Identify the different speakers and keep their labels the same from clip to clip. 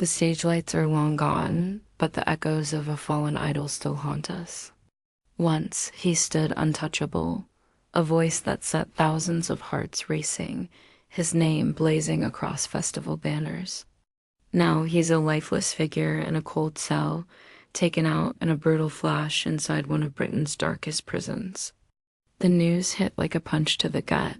Speaker 1: The stage lights are long gone, but the echoes of a fallen idol still haunt us. Once he stood untouchable, a voice that set thousands of hearts racing, his name blazing across festival banners. Now he's a lifeless figure in a cold cell, taken out in a brutal flash inside one of Britain's darkest prisons. The news hit like a punch to the gut.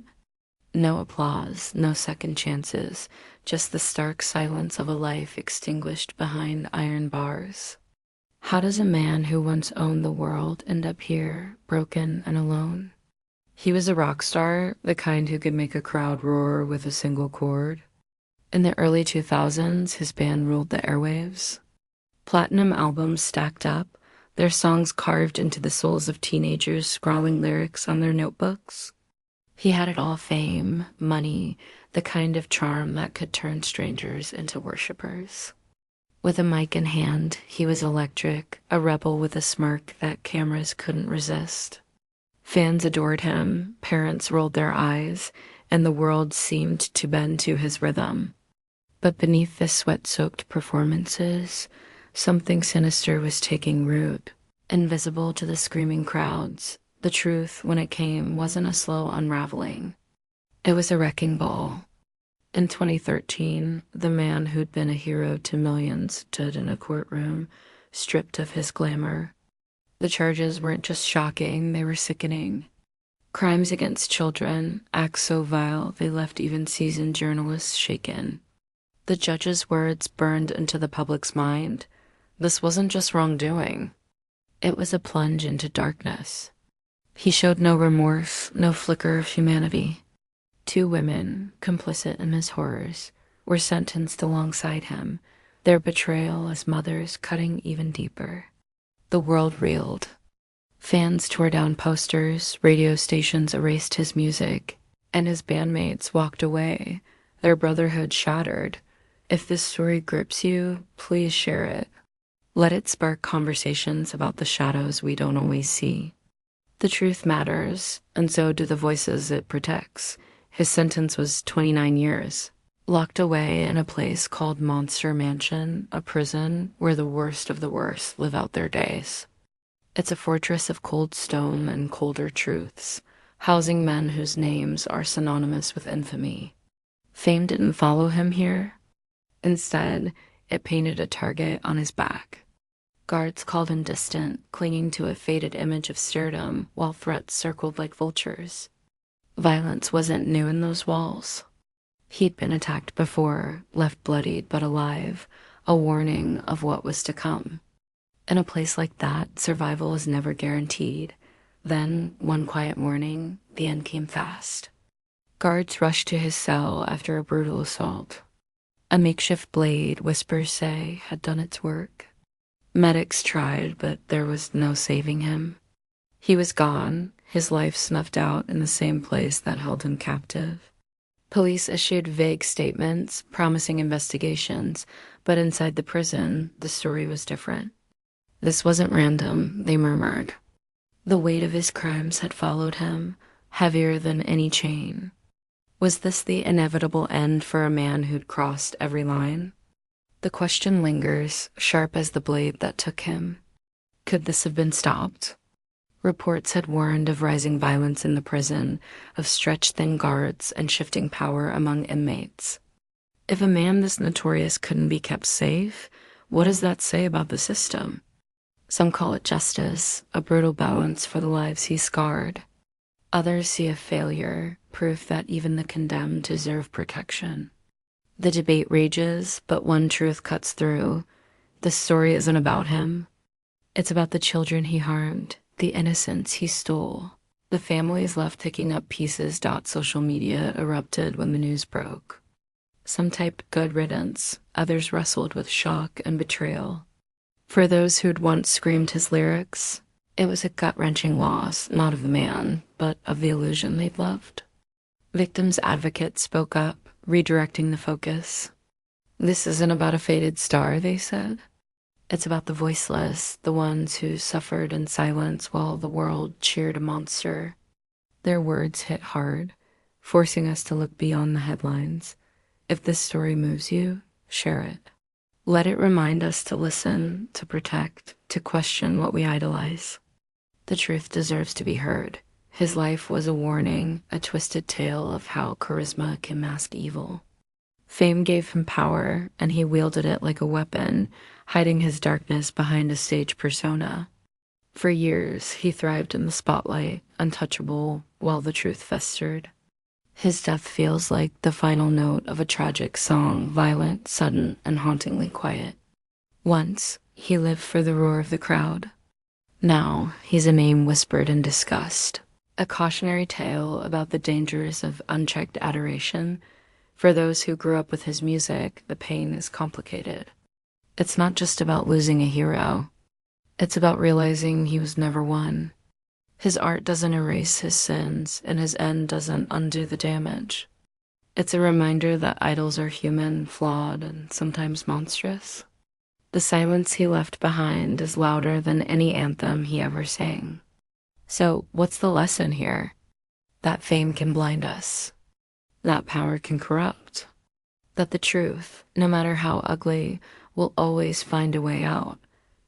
Speaker 1: No applause, no second chances, just the stark silence of a life extinguished behind iron bars. How does a man who once owned the world end up here, broken and alone? He was a rock star, the kind who could make a crowd roar with a single chord. In the early 2000s, his band ruled the airwaves. Platinum albums stacked up, their songs carved into the souls of teenagers scrawling lyrics on their notebooks. He had it all: fame, money, the kind of charm that could turn strangers into worshippers. With a mic in hand, he was electric, a rebel with a smirk that cameras couldn't resist. Fans adored him, parents rolled their eyes, and the world seemed to bend to his rhythm. But beneath the sweat-soaked performances, something sinister was taking root. Invisible to the screaming crowds, the truth, when it came, wasn't a slow unraveling. It was a wrecking ball. In 2013, the man who'd been a hero to millions stood in a courtroom, stripped of his glamour. The charges weren't just shocking, they were sickening. Crimes against children, acts so vile they left even seasoned journalists shaken. The judge's words burned into the public's mind. This wasn't just wrongdoing. It was a plunge into darkness. He showed no remorse, no flicker of humanity. 2 women, complicit in his horrors, were sentenced alongside him, their betrayal as mothers cutting even deeper. The world reeled. Fans tore down posters, radio stations erased his music, and his bandmates walked away, their brotherhood shattered. If this story grips you, please share it. Let it spark conversations about the shadows we don't always see. The truth matters, and so do the voices it protects. His sentence was 29 years, locked away in a place called Monster Mansion, a prison where the worst of the worst live out their days. It's a fortress of cold stone and colder truths, housing men whose names are synonymous with infamy. Fame didn't follow him here. Instead, it painted a target on his back. Guards called him distant, clinging to a faded image of stardom, while threats circled like vultures. Violence wasn't new in those walls. He'd been attacked before, left bloodied but alive, a warning of what was to come. In a place like that, survival is never guaranteed. Then, one quiet morning, the end came fast. Guards rushed to his cell after a brutal assault. A makeshift blade, whispers say, had done its work. Medics tried, but there was no saving him. He was gone, his life snuffed out in the same place that held him captive. Police issued vague statements, promising investigations, but inside the prison, the story was different. This wasn't random, they murmured. The weight of his crimes had followed him, heavier than any chain. Was this the inevitable end for a man who'd crossed every line? The question lingers, sharp as the blade that took him. Could this have been stopped? Reports had warned of rising violence in the prison, of stretched-thin guards and shifting power among inmates. If a man this notorious couldn't be kept safe, what does that say about the system? Some call it justice, a brutal balance for the lives he scarred. Others see a failure, proof that even the condemned deserve protection. The debate rages, but one truth cuts through. This story isn't about him. It's about the children he harmed, the innocence he stole. The families left picking up pieces. Social media erupted when the news broke. Some typed good riddance, others wrestled with shock and betrayal. For those who'd once screamed his lyrics, it was a gut-wrenching loss, not of the man, but of the illusion they'd loved. Victims' advocates spoke up, redirecting the focus. This isn't about a faded star, they said. It's about the voiceless, the ones who suffered in silence while the world cheered a monster. Their words hit hard, forcing us to look beyond the headlines. If this story moves you, share it. Let it remind us to listen, to protect, to question what we idolize. The truth deserves to be heard. His life was a warning, a twisted tale of how charisma can mask evil. Fame gave him power, and he wielded it like a weapon, hiding his darkness behind a stage persona. For years, he thrived in the spotlight, untouchable, while the truth festered. His death feels like the final note of a tragic song, violent, sudden, and hauntingly quiet. Once, he lived for the roar of the crowd. Now, he's a name whispered in disgust, a cautionary tale about the dangers of unchecked adoration. For those who grew up with his music, the pain is complicated. It's not just about losing a hero. It's about realizing he was never one. His art doesn't erase his sins, and his end doesn't undo the damage. It's a reminder that idols are human, flawed, and sometimes monstrous. The silence he left behind is louder than any anthem he ever sang. So, what's the lesson here? That fame can blind us. That power can corrupt. That the truth, no matter how ugly, will always find a way out.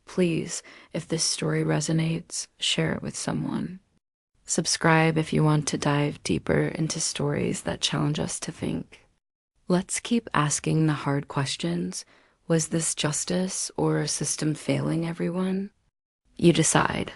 Speaker 1: Please, if this story resonates, share it with someone. Subscribe if you want to dive deeper into stories that challenge us to think. Let's keep asking the hard questions. Was this justice or a system failing everyone? You decide.